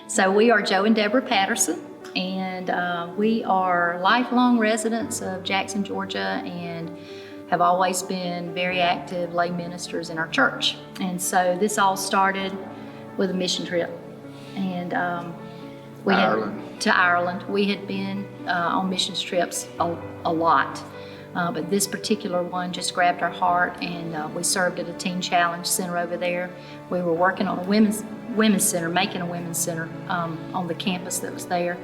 So we are Joe and Deborah Patterson, and we are lifelong residents of Jackson, Georgia, and have always been very active lay ministers in our church. And so this all started with a mission trip. And to Ireland. We had been on missions trips a lot. But this particular one just grabbed our heart, and we served at a teen challenge center over there. We were working on a women's center, making a women's center on the campus that was there.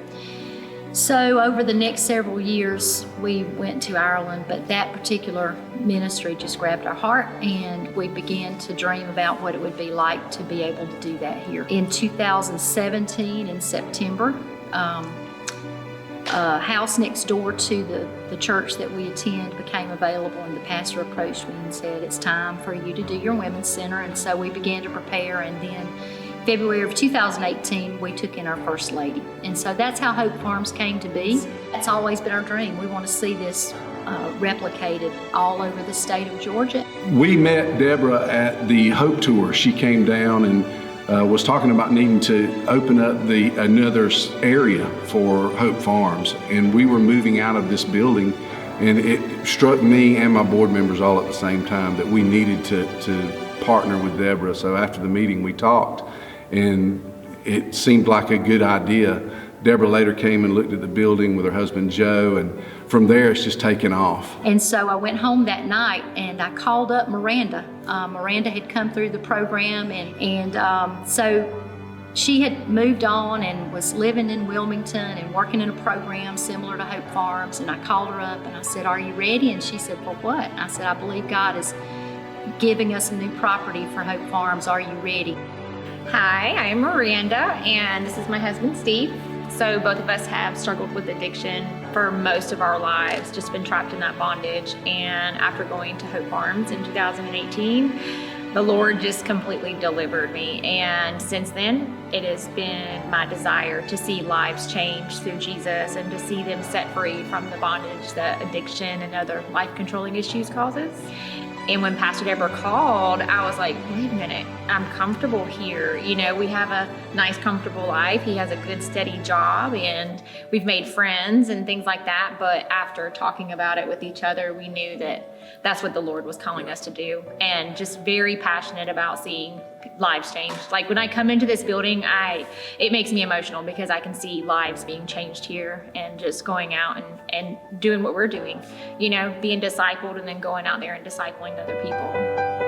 So over the next several years, we went to Ireland, but that particular ministry just grabbed our heart, and we began to dream about what it would be like to be able to do that here. In 2017, in September, a house next door to the church that we attend became available, and the pastor approached me and said, "It's time for you to do your women's center." And so we began to prepare, and then February of 2018, we took in our first lady. And so that's how Hope Farms came to be. That's always been our dream. We want to see this replicated all over the state of Georgia. We met Deborah at the Hope Tour. She came down and was talking about needing to open up another area for Hope Farms. And we were moving out of this building, and it struck me and my board members all at the same time that we needed to partner with Deborah. So after the meeting, we talked, and it seemed like a good idea. Deborah later came and looked at the building with her husband Joe, and from there it's just taken off. And so I went home that night and I called up Miranda. Miranda had come through the program, and so she had moved on and was living in Wilmington and working in a program similar to Hope Farms. And I called her up and I said, "Are you ready?" And she said, "For what?" I said, "I believe God is giving us a new property for Hope Farms. Are you ready?" Hi, I am Miranda, and this is my husband, Steve. So both of us have struggled with addiction for most of our lives, just been trapped in that bondage. And after going to Hope Farms in 2018, the Lord just completely delivered me. And since then, it has been my desire to see lives change through Jesus and to see them set free from the bondage that addiction and other life-controlling issues causes. And when Pastor Deborah called, I was like, wait a minute, I'm comfortable here. You know, we have a nice, comfortable life. He has a good, steady job, and we've made friends and things like that. But after talking about it with each other, we knew that that's what the Lord was calling us to do, and just very passionate about seeing lives change. Like when I come into this building, it makes me emotional because I can see lives being changed here, and just going out and doing what we're doing, you know, being discipled and then going out there and discipling other people.